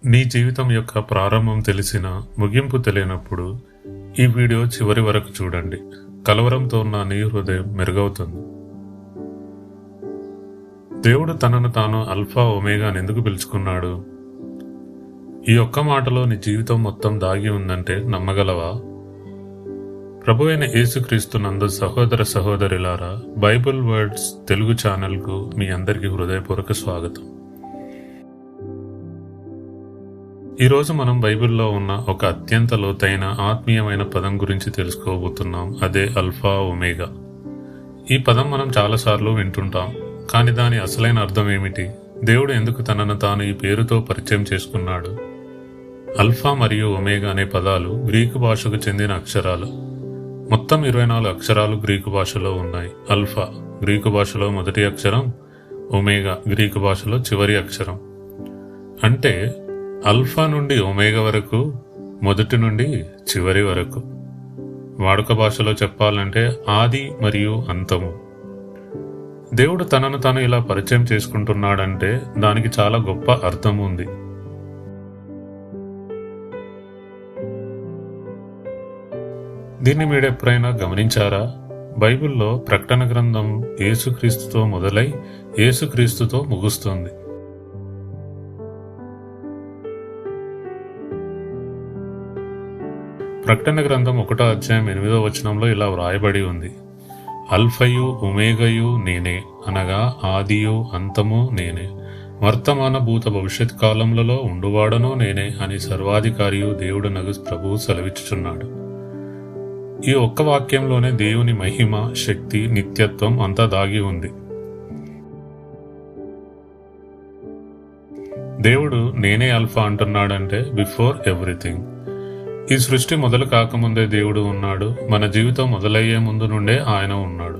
నీ జీవితం యొక్క ప్రారంభం తెలిసిన ముగింపు తెలియనప్పుడు ఈ వీడియో చివరి వరకు చూడండి. కలవరంతో ఉన్న నీ హృదయం మెరుగవుతుంది. దేవుడు తనను తాను అల్ఫా ఒమేగా ఎందుకు పిలుచుకున్నాడు? ఈ ఒక్క మాటలో నీ జీవితం మొత్తం దాగి ఉందంటే నమ్మగలవా? ప్రభు అయిన యేసుక్రీస్తు నందు సహోదర సహోదరులారా, బైబిల్ వర్డ్స్ తెలుగు ఛానల్కు మీ అందరికీ హృదయపూర్వక స్వాగతం. ఈరోజు మనం బైబిల్లో ఉన్న ఒక అత్యంత లోతైన ఆత్మీయమైన పదం గురించి తెలుసుకోబోతున్నాం. అదే అల్ఫా ఒమేగా. ఈ పదం మనం చాలాసార్లు వింటుంటాం, కానీ దాని అసలైన అర్థం ఏమిటి? దేవుడు ఎందుకు తనను తాను ఈ పేరుతో పరిచయం చేసుకున్నాడు? అల్ఫా మరియు ఒమేగా అనే పదాలు గ్రీకు భాషకు చెందిన అక్షరాలు. మొత్తం 24 అక్షరాలు గ్రీకు భాషలో ఉన్నాయి. అల్ఫా గ్రీకు భాషలో మొదటి అక్షరం, ఒమేగా గ్రీకు భాషలో చివరి అక్షరం. అంటే అల్ఫా నుండి ఒమేగా వరకు, మొదటి నుండి చివరి వరకు. వాడుక భాషలో చెప్పాలంటే ఆది మరియు అంతము. దేవుడు తనను తాను ఇలా పరిచయం చేసుకుంటున్నాడంటే దానికి చాలా గొప్ప అర్థం ఉంది. దీన్ని మీరు ఎప్పుడైనా గమనించారా? బైబిల్లో ప్రకటన గ్రంథం యేసుక్రీస్తుతో మొదలై యేసుక్రీస్తుతో ముగుస్తుంది. ప్రకటన గ్రంథం 1వ అధ్యాయం 8వ వచనంలో ఇలా వ్రాయబడి ఉంది: అల్ఫయు ఒమేగయు నేనే, అనగా ఆదియు అంతము నేనే, వర్తమాన భూత భవిష్యత్ కాలములలో ఉండువాడను నేనే అని సర్వాధికారియు దేవుడు నగు ప్రభువు సెలవిచ్చుచున్నాడు. ఈ ఒక్క వాక్యంలోనే దేవుని మహిమ, శక్తి, నిత్యత్వం అంతా దాగి ఉంది. దేవుడు నేనే అల్ఫా అంటున్నాడంటే బిఫోర్ ఎవ్రీథింగ్. ఈ సృష్టి మొదలు కాకముందే దేవుడు ఉన్నాడు. మన జీవితం మొదలయ్యే ముందు నుండే ఆయన ఉన్నాడు.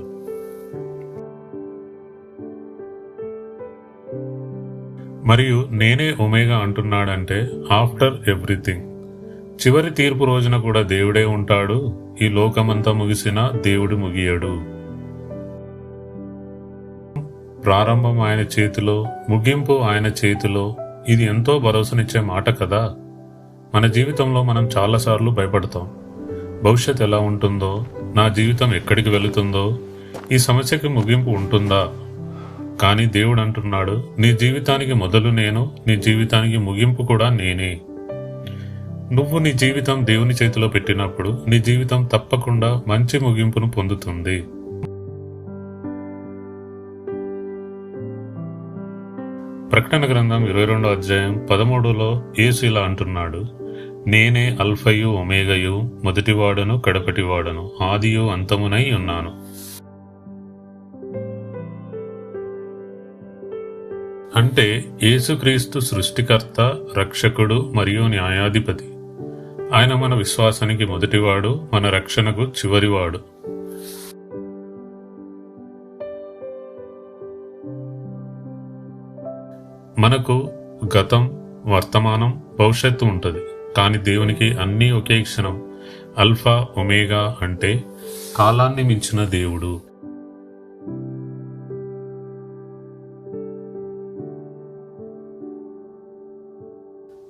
మరియు నేనే ఒమేగా అంటున్నాడంటే ఆఫ్టర్ ఎవ్రీథింగ్. చివరి తీర్పు రోజున కూడా దేవుడే ఉంటాడు. ఈ లోకమంతా ముగిసినా దేవుడు ముగియడు. ప్రారంభం ఆయన చేతిలో, ముగింపు ఆయన చేతిలో. ఇది ఎంతో భరోసానిచ్చే మాట కదా. మన జీవితంలో మనం చాలాసార్లు భయపడతాం. భవిష్యత్ ఎలా ఉంటుందో, నా జీవితం ఎక్కడికి వెళుతుందో, ఈ సమస్యకి ముగింపు ఉంటుందా? కానీ దేవుడు అంటున్నాడు, నీ జీవితానికి మొదలు నేను, నీ జీవితానికి ముగింపు కూడా నేనే. నువ్వు నీ జీవితం దేవుని చేతిలో పెట్టినప్పుడు నీ జీవితం తప్పకుండా మంచి ముగింపును పొందుతుంది. ప్రకటన గ్రంథం 22వ అధ్యాయం 13లో యేసు ఇలా అంటున్నాడు: నేనే అల్ఫయు ఒమేగయు, మొదటివాడను కడపటివాడను, ఆదియు అంతమునై ఉన్నాను. అంటే యేసుక్రీస్తు సృష్టికర్త, రక్షకుడు మరియు న్యాయాధిపతి. ఆయన మన విశ్వాసానికి మొదటివాడు, మన రక్షణకు చివరివాడు. మనకు గతం, వర్తమానం, భవిష్యత్తు ఉంటుంది. కానీ దేవునికి అన్నీ ఒకే క్షణం. అల్ఫా ఒమేగా అంటే కాలాన్ని మించిన దేవుడు.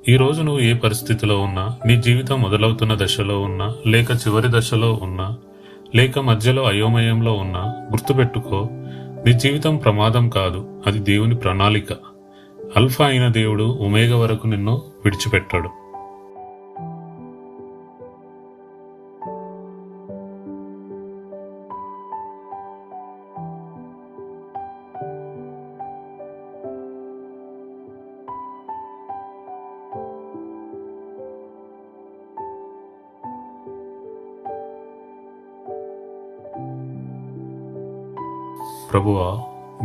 ఈ రోజు నువ్వు ఏ పరిస్థితిలో ఉన్నా, నీ జీవితం మొదలవుతున్న దశలో ఉన్నా, లేక చివరి దశలో ఉన్నా, లేక మధ్యలో అయోమయంలో ఉన్నా, గుర్తుపెట్టుకో, నీ జీవితం ప్రమాదం కాదు, అది దేవుని ప్రణాళిక. అల్ఫా అయిన దేవుడు ఒమేగా వరకు నిన్ను విడిచిపెట్టాడు. ప్రభువా,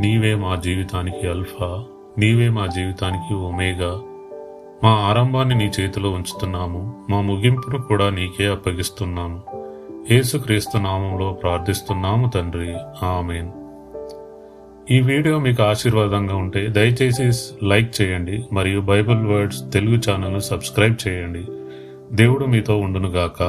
నీవే మా జీవితానికి అల్ఫా, నీవే మా జీవితానికి ఒమేగా. మా ఆరంభాన్ని నీ చేతిలో ఉంచుతున్నాము, మా ముగింపును కూడా నీకే అప్పగిస్తున్నాము. యేసుక్రీస్తు నామంలో ప్రార్థిస్తున్నాము తండ్రి, ఆమేన్. ఈ వీడియో మీకు ఆశీర్వాదంగా ఉంటే దయచేసి లైక్ చేయండి మరియు బైబిల్ వర్డ్స్ తెలుగు ఛానల్ను సబ్స్క్రైబ్ చేయండి. దేవుడు మీతో ఉండునుగాక.